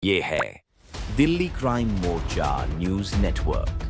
ये है दिल्ली क्राइम मोर्चा news network.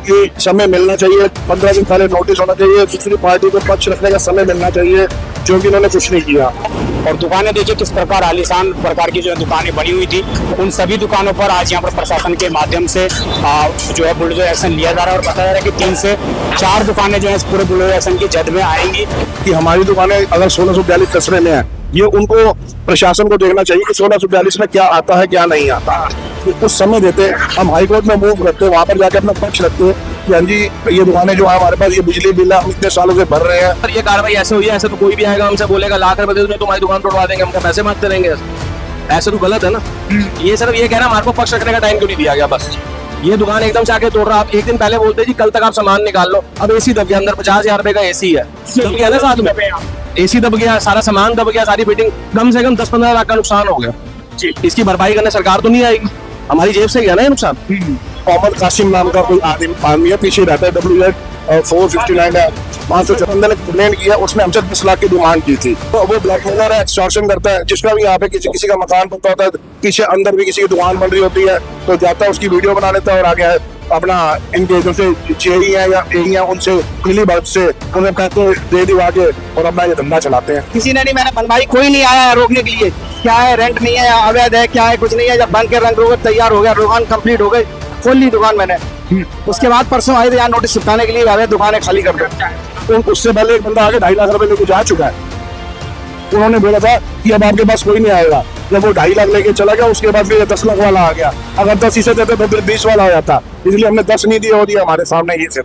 कि समय मिलना चाहिए, 15 दिन पहले नोटिस होना चाहिए, दूसरी पार्टी को पक्ष रखने का समय मिलना चाहिए, जो कि उन्होंने कुछ नहीं किया। और दुकानें देखिए किस प्रकार आलीशान प्रकार की जो है दुकानें बनी हुई थी, उन सभी दुकानों पर आज यहाँ पर प्रशासन के माध्यम से जो है बुलडोजर एक्शन लिया जा रहा है और बताया जा रहा है कि 3 से 4 दुकानें जो है इस पूरे बुलडोजर एक्शन की जद में आएंगी। कि हमारी दुकानें अगर 1642 कस्बे में है, ये उनको प्रशासन को देखना चाहिए कि 1642 में क्या आता है क्या नहीं आता। तो कुछ समय देते, हम हाई कोर्ट में मूव करते, वहाँ पर जाकर अपना पक्ष रखते कि हाँ जी ये दुकानें जो है हमारे पास, ये बिजली बिल हम इतने सालों से भर रहे हैं। सर ये कार्रवाई ऐसे हुई है, ऐसे तो कोई भी आएगा हमसे बोलेगा लाख रुपए दे दो तुम्हारी दुकान तोड़वा देंगे, हमको पैसे मांगते रहेंगे, ऐसे तो गलत है ना। ये सिर्फ ये कहना हमारे को पक्ष रखने का टाइम क्यों नहीं दिया गया, बस ये दुकान एकदम से आके तोड़ रहा। आप एक दिन पहले बोलते जी कल तक आप सामान निकाल लो, अब एसी दब गया, अंदर 50,000 रुपए का एसी है, दब गया ना साथ में, एसी दब गया, सारा सामान दब गया, सारी फिटिंग, कम से कम 10-15 लाख का नुकसान हो गया जी। इसकी भरपाई करने सरकार तो नहीं आएगी, हमारी जेब से गया ना ये नुकसान। मोहम्मद कासिम नाम का कोई आदमी है, पीछे रहता है, WZ459 है, 554 ने कंप्लेंट किया, उसने हमसे 10 लाख की डिमांड की थी। तो वो ब्लैकमेलर है, एक्सटॉर्शन करता है। जिसका भी यहाँ पे किसी का मकान बनता होता है, पीछे अंदर भी किसी की दुकान बन रही होती है, तो जाता है उसकी वीडियो बना लेता है और आगे अपना इनके जो से चेरी है या एरी है उनसे मिली भगत से उन्हें पैसे दे दिवा के और अपना ये धंधा चलाते हैं। किसी ने नहीं मैंने बनवाई, कोई नहीं आया है रोकने के लिए, क्या है रेंट नहीं है या अवैध है, क्या है कुछ नहीं है। जब बन के रंग रोगन तैयार हो गया, दुकान कंप्लीट हो गई, खोल ली दुकान मैंने। उसके बाद परसों आए थे यहाँ नोटिस चिपकाने के लिए, अवैध दुकानें खाली कर दो। तो उससे पहले एक बंदा आके 2.5 लाख रुपए लेके जा चुका है। उन्होंने बोला था कि अब आपके पास कोई नहीं आएगा। जब वो 2.5 लाख लेके चला गया, उसके बाद फिर 10 लाख वाला आ गया। अगर 10 इसे देते तो फिर 20 वाला आ जाता, इसलिए हमने 10 नहीं दिया, हो दिया हमारे सामने ये से।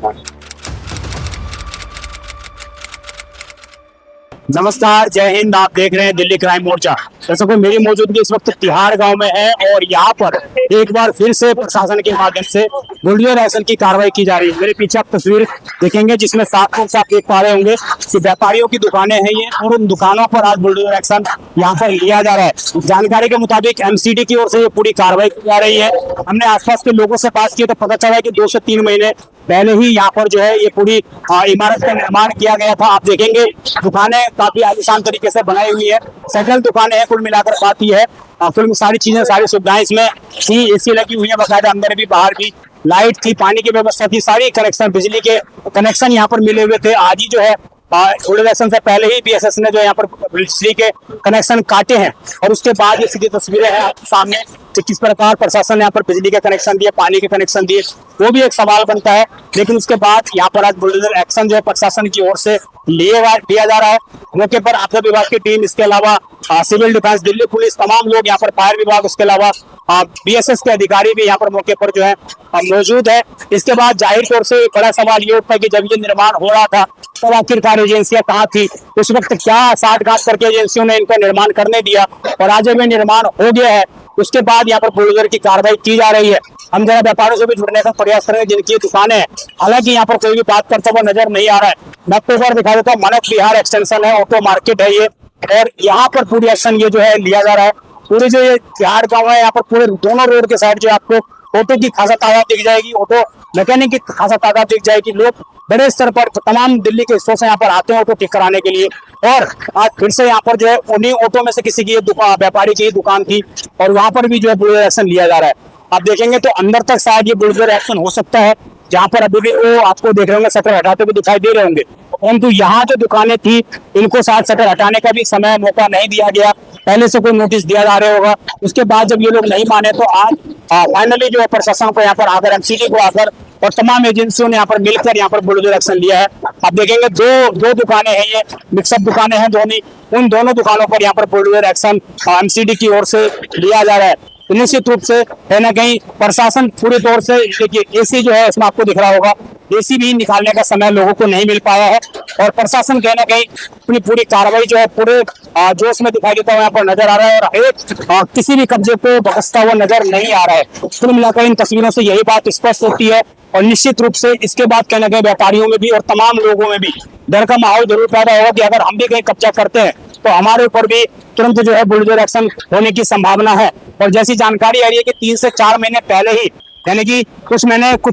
नमस्कार, जय हिंद। आप देख रहे हैं दिल्ली क्राइम मोर्चा। दर्शकों, मेरी मौजूदगी इस वक्त तिहाड़ गांव में है और यहाँ पर एक बार फिर से प्रशासन के माध्यम से बुलडोजर एक्शन की कार्रवाई की जा रही है। मेरे पीछे आप तस्वीर देखेंगे जिसमें साफ साफ देख पा रहे होंगे कि व्यापारियों की दुकानें हैं ये, और उन दुकानों पर आज बुलडोजर एक्शन यहाँ पर लिया जा रहा है। जानकारी के मुताबिक MCD की ओर से ये पूरी कार्रवाई की जा रही है। हमने आसपास के लोगों से बात की तो पता चला है कि 2 से 3 महीने पहले ही यहाँ पर जो है ये पूरी इमारत का निर्माण किया गया था। आप देखेंगे दुकानें काफी आलीशान तरीके से बनाई हुई है, सेकंड दुकानें हैं। कुल मिलाकर बात ये है, फिर सारी चीजें, सारी सुविधाएं इसमें थी, एसी लगी हुई है बाकायदा, अंदर भी बाहर भी लाइट थी, पानी की व्यवस्था थी, सारी कनेक्शन, बिजली के कनेक्शन यहाँ पर मिले हुए थे। आज ही जो है बुलडोजर एक्शन से पहले ही BSS ने जो यहाँ पर बिजली के कनेक्शन काटे हैं और उसके बाद ये सीधी तस्वीरें हैं आपके सामने कि किस प्रकार प्रशासन ने यहाँ पर बिजली के कनेक्शन दिए, पानी के कनेक्शन दिए, वो भी एक सवाल बनता है। लेकिन उसके बाद यहाँ पर आज बुलडोजर एक्शन जो है प्रशासन की ओर से लिया जा रहा है। मौके पर आपदा विभाग की टीम, इसके अलावा सिविल डिफेंस, दिल्ली पुलिस, तमाम लोग यहाँ पर, फायर विभाग, उसके अलावा BSS के अधिकारी भी यहाँ पर मौके पर जो है मौजूद है। इसके बाद जाहिर तौर से बड़ा सवाल ये उठता है कि जब ये निर्माण हो रहा था तब आखिरकार एजेंसियां कहाँ थी, उस वक्त क्या साठगांठ करके एजेंसियों ने इनका निर्माण करने दिया, और आज जब ये निर्माण हो गया है उसके बाद यहाँ पर बुलडोजर की कार्रवाई की जा रही है। हम जरा व्यापारियों से भी जुड़ने का प्रयास करेंगे जिनकी दुकानें हैं, हालांकि यहाँ पर कोई भी बात करता हुआ नजर नहीं आ रहा है। मैं आपको एक बार दिखा देता हूँ, मनक विहार एक्सटेंशन है, ऑटो मार्केट है ये, और यहाँ पर पूरी एक्शन ये जो है लिया जा रहा है। पूरे जो ये तिहाड़ गाँव है, यहाँ पर पूरे दोनों रोड के साइड जो आपको ऑटो की खासा तादाद दिख जाएगी, ऑटो मैकेनिक की खासा तादाद दिख जाएगी। लोग बड़े स्तर पर तमाम दिल्ली के हिस्सों से यहाँ पर आते हैं ऑटो ठीक कराने के लिए, और आज फिर से यहाँ पर जो है उन्हीं ऑटो में से किसी की व्यापारी की दुकान थी और वहां पर भी जो है बुलडोजर एक्शन लिया जा रहा है। आप देखेंगे तो अंदर तक शायद ये बुलडोजर एक्शन हो सकता है, जहाँ पर अभी भी वो आपको देख रहे होंगे शटर हटाते हुए दिखाई दे रहे होंगे। परंतु यहाँ जो दुकानें थी इनको शायद शटर हटाने का भी समय मौका नहीं दिया गया, पहले से कोई नोटिस दिया जा रहा होगा। उसके बाद जब ये लोग नहीं माने तो आज फाइनली जो है प्रशासन को यहाँ पर आकर, MCD को आकर और तमाम एजेंसियों ने यहाँ पर मिलकर यहाँ पर बुलडोजर एक्शन लिया है। आप देखेंगे दो दुकानें हैं, ये मिक्सअप दुकानें हैं दोनों, उन दोनों दुकानों पर यहाँ पर बुलडोजर एक्शन MCD की ओर से लिया जा रहा है। निश्चित रूप से है ना, कहीं प्रशासन पूरे तौर से, देखिए एसी जो है इसमें आपको दिख रहा होगा, एसी भी निकालने का समय लोगों को नहीं मिल पाया है और प्रशासन कहीं ना कहीं अपनी पूरी कार्रवाई जो है पूरे जोश में दिखाई देता हुआ यहाँ पर नजर आ रहा है और एक किसी भी कब्जे को बखसता हुआ नजर नहीं आ रहा है। कुल मिलाकर इन तस्वीरों से यही बात स्पष्ट होती है और निश्चित रूप से इसके बाद कहीं ना कहीं व्यापारियों में भी और तमाम लोगों में भी डर का माहौल जरूर पैदा होगा कि अगर हम भी कहीं कब्जा करते हैं तो हमारे ऊपर भी तुरंत जो है बुलडोजर एक्शन होने की संभावना है। और जैसी जानकारी आ रही है कि 3 से 4 महीने पहले ही, यानी कि कुछ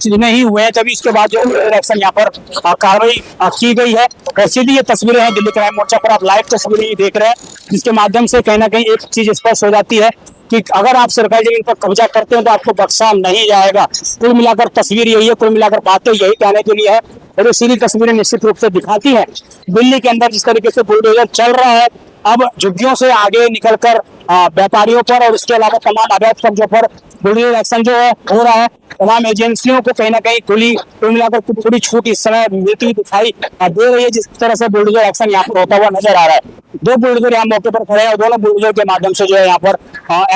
दिन ही हुए हैं, तभी इसके बाद जो बुलडोजर एक्शन यहाँ पर कार्रवाई की गई है। और सीधी ये तस्वीरें हैं दिल्ली क्राइम मोर्चा पर, आप लाइव तस्वीरें ही देख रहे हैं, जिसके माध्यम से कहीं ना कहीं एक चीज स्पष्ट हो जाती है कि अगर आप सरकारी जमीन पर कब्जा करते हैं तो आपको बख्शा नहीं जाएगा। कुल मिलाकर तस्वीर यही है, कुल मिलाकर बातें यही कहने के लिए है। और ये सीधी तस्वीरें निश्चित रूप से दिखाती है दिल्ली के अंदर जिस तरीके से बुलडोजर चल रहा है, अब झुग्गियों से आगे निकलकर व्यापारियों पर और इसके अलावा तमाम अवैध कब्जों पर बुलडोजर एक्शन जो है हो रहा है। तमाम एजेंसियों को कहीं ना कहीं कुल मिलाकर थोड़ी छूट इस समय मिलती हुई दिखाई दे रही है, जिस तरह से बुलडोजर एक्शन यहाँ पर होता हुआ नजर आ रहा है। 2 बुलडोजर यहाँ मौके पर खड़े हैं और दोनों बुलडोजर के माध्यम से जो है यहाँ पर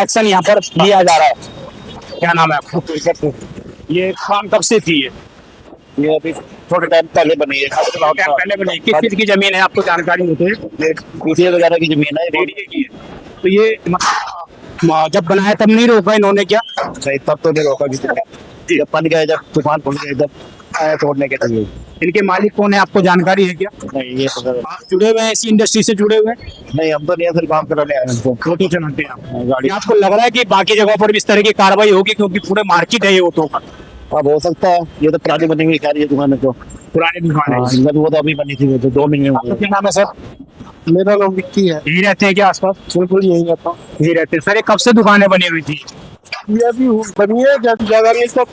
एक्शन यहाँ पर लिया जा रहा है। क्या नाम है आपको? ये काम कब से थी? ये अभी थोड़े टाइम पहले बनी है। पहले बनी? किस चीज की जमीन है, आपको जानकारी होती है? कुतिया वगैरह की जमीन है, रेडियो की है। तो ये जब बनाया तब नहीं रोका इन्होंने क्या? सही, तब तो नहीं रोका किसी ने। जब बन गए, जब तूफान पड़ गए, जब आया तोड़ने के लिए। इनके मालिक कौन है, आपको जानकारी है क्या? नहीं, ये तो आप जुड़े हुए हैं इसी इंडस्ट्री से जुड़े हुए हैं? नहीं, हम तो नहीं, सिर्फ काम कराने आए हैं। ऑटो चलाते हैं आप गाड़ी? आपको लग रहा है कि बाकी जगहों पर भी इस तरह की कार्रवाई होगी क्योंकि पूरे मार्केट है ये ऑटो का? अब हो सकता है, ये तो पुरानी बनी हुई है दुकान है, तो पुरानी दुकान है। वो तो अभी बनी थी, वो तो 2 महीने हो गए। क्या नाम है सर? मेरा नाम विक्की है। यही रहते हैं क्या आसपास? बिल्कुल यही रहता हूँ। यही रहते हैं सर। ये कब से दुकानें बनी हुई थी? ये अभी बनी है, ज्यादा नहीं, इसका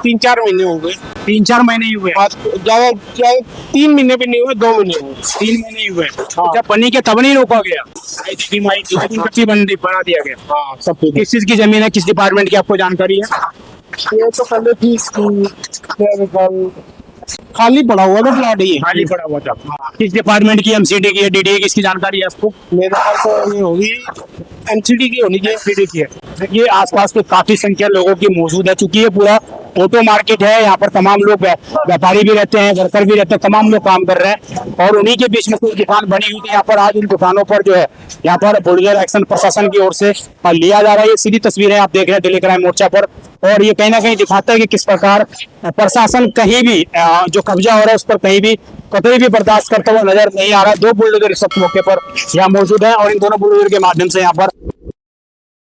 3-4 महीने हो गए। 3-4 महीने ही हुए? ज्यादा 3 महीने भी नहीं हुए, 2 महीने हुए। 3 महीने ही हुए। जब बनी के तब नहीं रोका गया? कच्ची बना दिया गया? हाँ, सब कुछ। किस चीज की जमीन है, किस डिपार्टमेंट की, आपको जानकारी है? ये तो पहले थी खाली पड़ा हुआ था प्लाट, ये खाली पड़ा हुआ था। किस डिपार्टमेंट की, एमसीडी की है, डीडीए की, इसकी जानकारी है आपको? मेरे ख्याल से ये होगी एमसीडी की होनी चाहिए। एमसीडी की है। ये आसपास में काफी संख्या लोगों की मौजूद है, क्योंकि ये पूरा ऑटो मार्केट है। यहाँ पर तमाम लोग व्यापारी भी रहते हैं, वर्कर भी रहते हैं, तमाम लोग काम कर रहे हैं और उन्हीं के बीच में कुछ दुकान बनी हुई थी। यहाँ पर आज इन दुकानों पर जो है यहाँ पर बुलडोजर एक्शन प्रशासन की ओर से लिया जा रहा है। ये सीधी तस्वीरें आप देख रहे हैं दिल्ली क्राइम मोर्चा पर, और ये कहीं ना कहीं दिखाता है कि किस प्रकार प्रशासन कहीं भी जो कब्जा हो रहा है उस पर कहीं भी कतई भी बर्दाश्त करता हुआ नजर नहीं आ रहा है। 2 बुलडोजर इस वक्त मौके पर यहाँ मौजूद है और इन दोनों बुलडोजर के माध्यम से यहाँ पर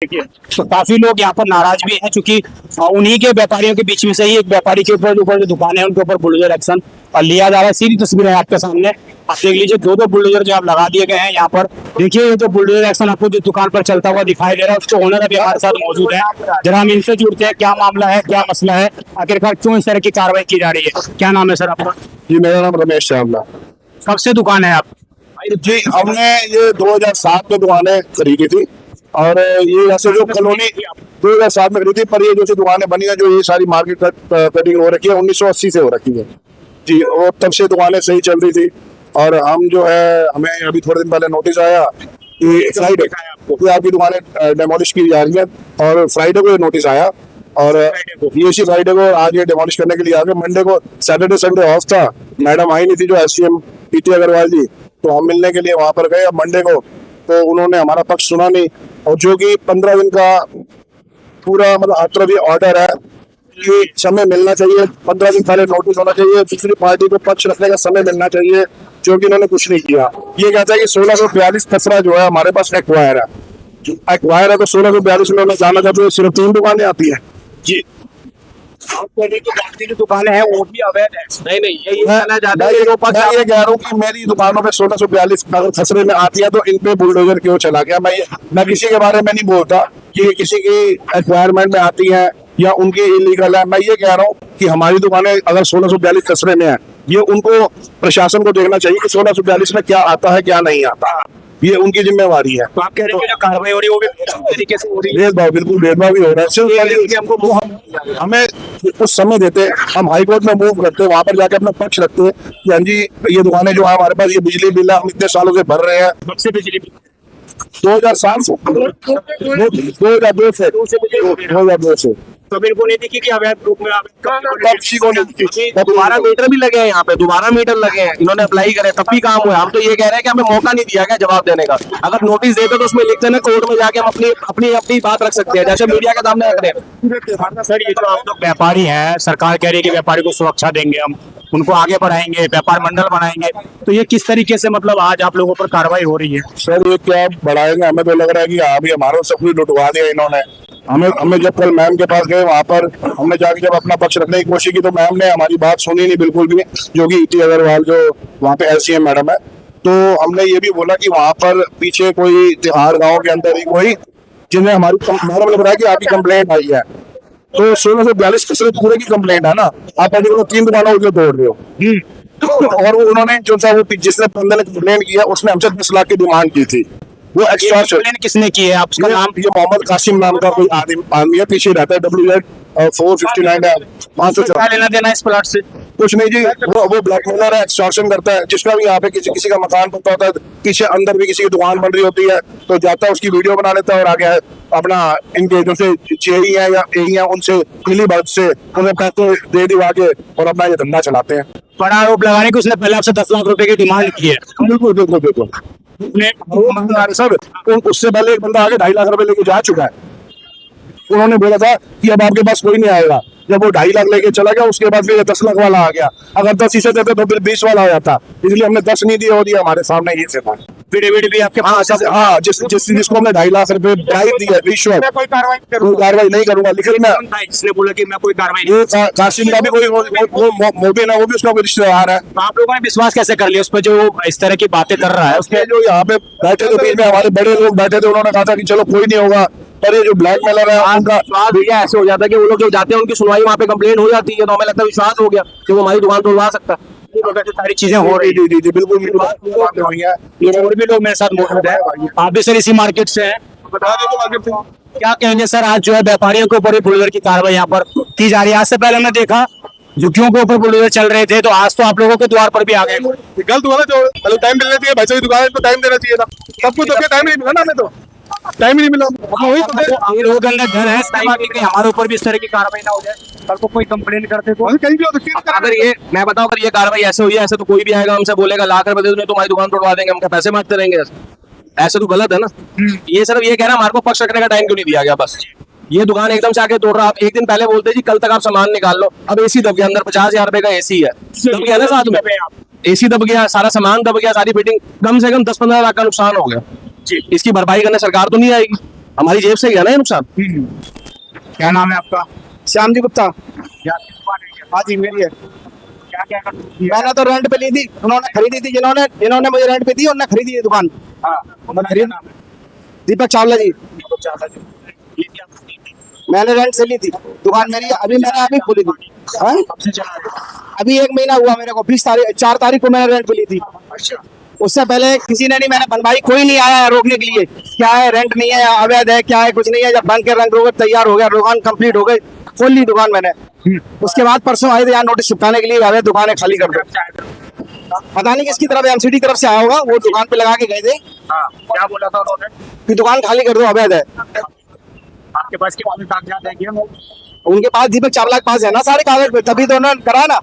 तो काफी लोग यहाँ पर नाराज भी हैं, क्योंकि उन्हीं के व्यापारियों के बीच में से ही एक व्यापारी के ऊपर जो दुकान है उनके ऊपर बुलडोजर एक्शन लिया जा रहा है। सीधी तस्वीरें आपके सामने, आप देख लीजिए। 2 बुलडोजर जो आप लगा दिए गए हैं यहाँ पर। देखिए ये जो बुलडोजर एक्शन आपको जो दुकान पर चलता हुआ दिखाई दे रहा है, उसके ओनर अभी हमारे साथ मौजूद है। जरा हम इनसे जुड़ते हैं, क्या मामला है, क्या मसला है, आखिरकार क्यों इस तरह की कार्रवाई की जा रही है? क्या नाम है सर आपका? जी, मेरा नाम रमेश चावला। कब से दुकान है आप? जी, हमने ये 2007 में दुकानें खरीदी थी और ये ऐसे जो कॉलोनी 2007 में खरीदी, पर ये जो दुकानें बनी है, जो ये सारी मार्केट कटिंग हो रखी है 1980 से हो रखी है जी, और तब से दुकानें सही चल रही थी। और हम जो है, हमें अभी थोड़े दिन पहले नोटिस आया कि फ्राइडे को आपकी दुकानें डेमोलिश की जा रही है, और फ्राइडे को ये नोटिस आया और ये इसी फ्राइडे को आज ये डेमोलिश करने के लिए आ गए। मंडे को सैटरडे संडे ऑफ था, मैडम आई नहीं थी जो SCM पीटी अग्रवाल जी, तो हम मिलने के लिए वहां पर गए मंडे को, तो उन्होंने हमारा पक्ष सुना नहीं। और जो कि 15 दिन का पूरा मतलब आतरवी ऑर्डर है कि समय मिलना चाहिए, 15 दिन पहले नोटिस होना चाहिए, दूसरी पार्टी को पक्ष रखने का समय मिलना चाहिए, जो कि इन्होंने कुछ नहीं किया। ये कहता है कि 1642 खसरा जो है हमारे पास एक्वायर है, तो 1642 में मैं जाना चाहता हूँ, सिर्फ 3 दुकानें आती है जी। आप कह रहे हैं कि बाकी जो दुकानें हैं वो भी अवैध है? नहीं, मैं ये कह रहा हूँ कि मेरी दुकानों पे 1642 अगर खसरे में आती है तो इन पे बुलडोजर क्यों चला गया। मैं किसी के बारे में नहीं बोलता कि किसी की एक्वायरमेंट में आती है या उनकी इलीगल है। मैं ये कह रहा हूँ कि हमारी दुकानें अगर 1642 खसरे में है, ये उनको प्रशासन को देखना चाहिए कि 1642 में क्या आता है क्या नहीं आता, ये उनकी जिम्मेवारी है। तो आप कह रहे हैं कि जो कार्रवाई हो रही है वो भी तरीके से हो रही है? भेदभाव, बिल्कुल भेदभाव भी हो रहा है। सिर्फ हमें कुछ समय देते, हम हाई कोर्ट में मूव करते, वहां पर जाके अपना पक्ष रखते हैं कि हाँ जी, ये दुकानें जो है हमारे पास, ये बिजली बिल हम इतने सालों से भर रहे हैं। कब से बिजली बिल? 2007 से 2002 से। कभी इनको नहीं दिखी कि अवैध रूप में किसी को नहीं दिखी। दोबारा मीटर भी लगे हैं यहाँ पे, दोबारा मीटर लगे हैं, इन्होंने अप्लाई करे तब भी काम हुआ। हम तो ये कह रहे हैं कि हमें मौका नहीं दिया गया जवाब देने का। अगर नोटिस देते तो उसमें लिखते ना, कोर्ट में जाके हम अपनी अपनी अपनी बात रख सकते हैं, जैसे मीडिया के सामने रख रहे हैं। सर ये जो आप लोग व्यापारी हैं, सरकार कह रही है कि व्यापारी को सुरक्षा देंगे, हम उनको आगे बढ़ाएंगे, व्यापार मंडल बनाएंगे, तो ये किस तरीके से मतलब आज आप लोगों पर कार्रवाई हो रही है? सर ये क्या बढ़ाएंगे? हमें तो लग रहा है कि अभी हमारा सब कुछ लुटवा दिया इन्होंने। हमें जब कल मैम के पास गए, वहां पर हमने जाके जब अपना पक्ष रखने की कोशिश की तो मैम ने हमारी बात सुनी नहीं बिल्कुल भी, जो कि इटी अग्रवाल जो वहाँ पे LCM मैडम है। तो हमने ये भी बोला कि वहां पर पीछे कोई तिहाड़ गाँव के अंदर ही कोई, जिन्हें हमारी मैडम ने बताया कि आपकी कंप्लेंट आई है, तो 1642 की सिर्फ पूरे की कंप्लेंट है ना, आप पर्टिकुलर 3 दुकानों को तोड़ रहे हो। और वो उन्होंने जो सा वो जिसने बंदे ने कंप्लेंट किया उसने हमसे 10 लाख की डिमांड की थी। वो एक्सटॉर्शन कंप्लेंट किसने की है? आपका नाम? ये मोहम्मद कासिम नाम का कोई आदमी है, पीछे रहता है, WZ 459 है, 504। क्या लेना देना इस प्लॉट से? कुछ नहीं जी, वो ब्लैकमेलर है, एक्सटॉर्शन करता है। जिसका भी यहाँ पे किसी का मकान बनता होता है, पीछे अंदर भी किसी की दुकान बन रही होती है, तो जाता है उसकी वीडियो बना लेता है और आगे अपना इनके जो से चेरी है या एई है उनसे मिली भगत से उन्हें पैसे दे दिवा के और अपना ये धंधा चलाते हैं। बड़ा आरोप लगाने की उसने पहले आपसे 10 लाख रुपए की डिमांड की है। बिल्कुल बिल्कुल बिल्कुल सर, उससे पहले एक बंदा आगे 2.5 लाख रुपए लेके जा चुका है। उन्होंने बोला था कि अब आपके पास कोई नहीं आएगा। जब वो 2.5 लाख लेके चला गया, उसके बाद फिर 10 लाख वाला आ गया। अगर 10 इसे देते तो फिर 20 वाला हो जाता, इसलिए हमने 10 नहीं दिया, वो दिया हमारे सामने ये से था। फिर भी आपके पास? हाँ, जिसको हमने 2.5 लाख रुपए ब्राइब दिया, रिश्वत, कोई कार्रवाई नहीं करूंगा। लेकिन मैं जिसने बोला कि मैं कोई कार्रवाई नहीं, ये कासिम का भी कोई मोबिन है, वो भी उसका कोई रिश्तेदार है। तो आप लोगों ने विश्वास कैसे कर लिया उस पर जो इस तरह की बातें कर रहा है? उसके जो यहाँ पे बैठे थे बीच में हमारे बड़े लोग बैठे थे, उन्होंने कहा था कि चलो कोई नहीं होगा, पर ये जो ब्लैकमेलर है उनका भैया ऐसे हो जाता है कि वो लोग जो जाते हैं उनकी सुनवाई वहाँ पे कंप्लेंट हो जाती है, तो हमें लगता है विश्वास हो गया कि वो हमारी दुकान तोड़वा सकता है। सारी चीजें हो रही जी जी बिल्कुल हुई है। है। और भी लोग मेरे साथ मौजूद है, आप भी सर इसी मार्केट से हैं, क्या कहेंगे सर? आज जो है व्यापारियों के ऊपर बुलडोजर की कार्रवाई यहाँ पर की जा रही है। आज से पहले हमने देखा झुग्गियों के ऊपर बुलडोजर चल रहे थे, तो आज तो आप लोगों के द्वार पर भी आ गए। गलत हुआ ना, जो टाइम मिलना चाहिए, भाई दुकान है तो टाइम देना चाहिए था। सबको तो टाइम नहीं मिला ना, हमें तो टाइम ही नहीं मिला। वही तो लोगों के अंदर डर है कि हमारे ऊपर भी इस तरह की कार्रवाई ना हो जाए, कल को कोई कंप्लेन करते तो कहीं भी हो सकती है। अगर ये मैं बताऊं, अगर ये कार्रवाई ऐसे हुई है, ऐसे तो कोई भी आएगा हमसे बोलेगा लाख रुपए दे दो तुम्हारी दुकान तोड़वा देंगे, हम क्या पैसे मांगते रहेंगे? ऐसे तो गलत है ना। ये सिर्फ ये कहना हमारे को पक्ष रखने का टाइम क्यों नहीं दिया गया? बस ये दुकान एकदम से आके तोड़ रहा। आप एक दिन पहले बोलते जी कल तक आप सामान निकाल लो, अब एसी दब गया, अंदर 50,000 रुपए का एसी है, दब गया ना, साथ में एसी दब गया, सारा सामान दब गया, सारी फिटिंग, कम से कम 10-15 लाख का नुकसान हो गया जी। इसकी भरपाई करने सरकार तो नहीं आएगी, हमारी जेब से गया ना ये नुकसान। क्या नाम है आपका? श्याम जी गुप्ता। हाँ जी मेरी है। क्या क्या मैंने तो रेंट पे ली थी, उन्होंने खरीदी थी, जिन्होंने मुझे रेंट पे दी उन्होंने खरीदी है दुकान। दीपक चावला जी। मैंने रेंट से ली थी दुकान, मेरी मैंने खोली थी। हाँ? अभी 1 महीना हुआ मेरे को, 4 तारीख को मैंने रेंट पे ली थी। उससे पहले किसी ने नहीं मैंने बनवाई, कोई नहीं आया रोकने के लिए, क्या है रेंट नहीं है, अवैध है, क्या है, कुछ नहीं है। जब बन के रंग रोगन तैयार हो गया, दुकान कंप्लीट हो गई, खोल ली दुकान मैंने। उसके बाद परसों आए थे यहाँ नोटिस चिपकाने के लिए, अवैध दुकानें खाली कर दो। पता नहीं किसकी तरफ, MCD तरफ से आया होगा, वो दुकान पे लगा के गए थे। क्या बोला था उन्होंने? कि दुकान खाली कर दो, अवैध है। आपके पास के कागजात है क्या? उनके पास, दीपक चावला के पास है ना सारे कागज, तभी तो उन्होंने करा ना।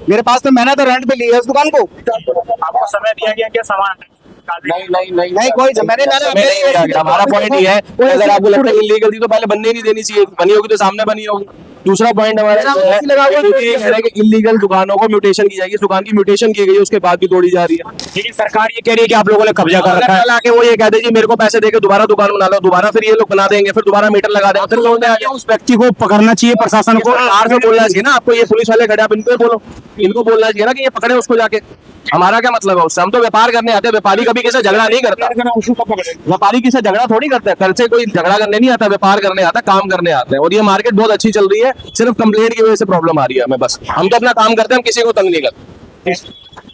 मेरे पास तो मैंने तो रेंट पे ली है उस दुकान को। आपको समय दिया गया क्या सामान? नहीं कोई हमारा पॉइंट ये है, अगर आपको लगता है इलीगल थी तो पहले बनने नहीं देनी चाहिए, बनी होगी तो सामने बनी होगी। दूसरा पॉइंट हमारा इलीगल दुकानों को म्यूटेशन की जाएगी, दुकान की म्यूटेशन की गई है, उसके बाद भी तोड़ी जा रही है। लेकिन सरकार ये कह रही है कि आप लोगों ने कब्जा कर रखा है। कल आके वो ये कहते जी मेरे को पैसे देके दोबारा दुकान बना लो, दोबारा फिर ये लोग बना देंगे, फिर दोबारा मीटर लगा देंगे, फिर लोग उस व्यक्ति को पकड़ना चाहिए, प्रशासन को सरकार से बोलना चाहिए ना। आपको ये पुलिस वाले खड़े, आप इनको बोलो, इनको बोलना चाहिए ना कि ये पकड़े उसको जाके। हमारा क्या मतलब है उससे? हम तो व्यापार करने आते हैं, व्यापारी कभी किसी से झगड़ा नहीं करता, व्यापारी किसी से झगड़ा थोड़ी करता है। कल से कोई झगड़ा करने नहीं आता, व्यापार करने आता, काम करने आते हैं। और ये मार्केट बहुत अच्छी चल रही है, सिर्फ कंप्लेंट की वजह से प्रॉब्लम आ रही है हमें। बस हम तो अपना काम करते हैं, हम किसी को तंग नहीं करते।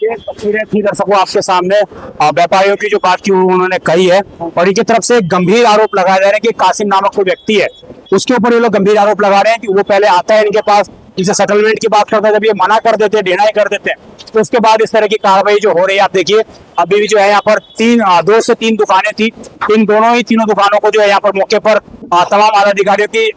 नहीं कर सको आपके सामने व्यापारियों की जो बात की उन्होंने कही है, और इनकी तरफ से गंभीर आरोप लगाए जा रहे हैं कि कासिम नामक कोई व्यक्ति है, उसके ऊपर ये लोग गंभीर आरोप लगा रहे हैं कि वो पहले आता है इनके पास, इनसे सेटलमेंट की बात करता है, जब ये मना कर देते हैं, डिनाई कर देते हैं, तो उसके बाद इस तरह की कार्रवाई जो हो रही है, आप देखिए अभी भी जो है यहाँ पर 2 से 3 दुकानें थी, इन तीनों दुकानों को जो है यहाँ पर मौके पर तमाम आला अधिकारियों की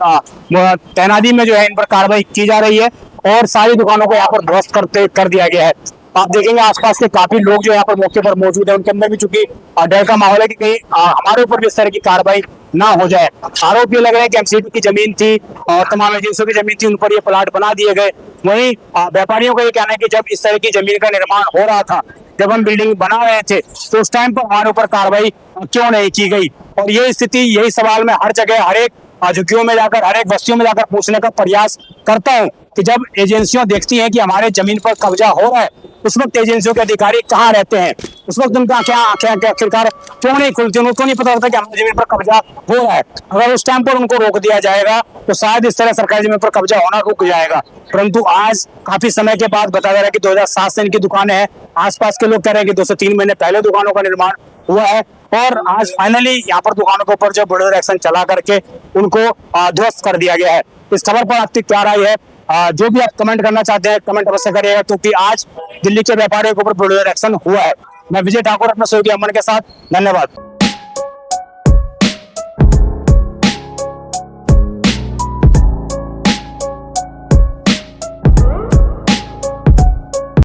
तैनाती में जो है इन पर कार्रवाई की जा रही है और सारी दुकानों को यहाँ पर ध्वस्त कर दिया गया है। आप देखेंगे आसपास के काफी लोग जो यहाँ पर मौके पर मौजूद है, उनके अंदर भी चूंकि डर का माहौल है कि कहीं हमारे ऊपर भी इस तरह की कार्रवाई ना हो जाए। आरोप ये लग रहा है कि एमसीडी की जमीन थी और तमाम एजेंसियों की जमीन थी, उन पर ये प्लाट बना दिए गए। वहीं व्यापारियों का ये कहना है कि जब इस तरह की जमीन का निर्माण हो रहा था, जब हम बिल्डिंग बना रहे थे, तो उस टाइम पर हमारे ऊपर कार्रवाई क्यों नहीं की गई। और ये स्थिति, यही सवाल मैं हर जगह, हर एक झुग्गियों में जाकर, हर एक बस्तियों में जाकर पूछने का प्रयास करता हूँ कि जब एजेंसियां देखती हैं कि हमारे जमीन पर कब्जा हो रहा है, उस वक्त एजेंसियों के अधिकारी कहाँ रहते हैं, उस वक्त उनका क्या आखिरकार क्यों नहीं खुलती, उनको नहीं पता होता कि हमारी जमीन पर कब्जा हो रहा है। अगर उस टाइम पर उनको रोक दिया जाएगा तो शायद इस तरह सरकारी जमीन पर कब्जा होना रुक जाएगा। परंतु आज काफी समय के बाद बताया जा रहा है कि 2007 से इनकी दुकानें हैं, आसपास के लोग कह रहे हैं कि 2 से 3 महीने पहले दुकानों का निर्माण हुआ है और आज फाइनली यहाँ पर दुकानों के ऊपर जो बुलडोजर एक्शन चला करके उनको ध्वस्त कर दिया गया है। इस खबर पर आपकी क्या राय है? जो भी आप कमेंट करना चाहते हैं कमेंट अवश्य करिएगा, क्योंकि आज दिल्ली के व्यापारियों के ऊपर बुलडोजर एक्शन हुआ है। मैं विजय ठाकुर अपने सहयोगी अमन के साथ, धन्यवाद।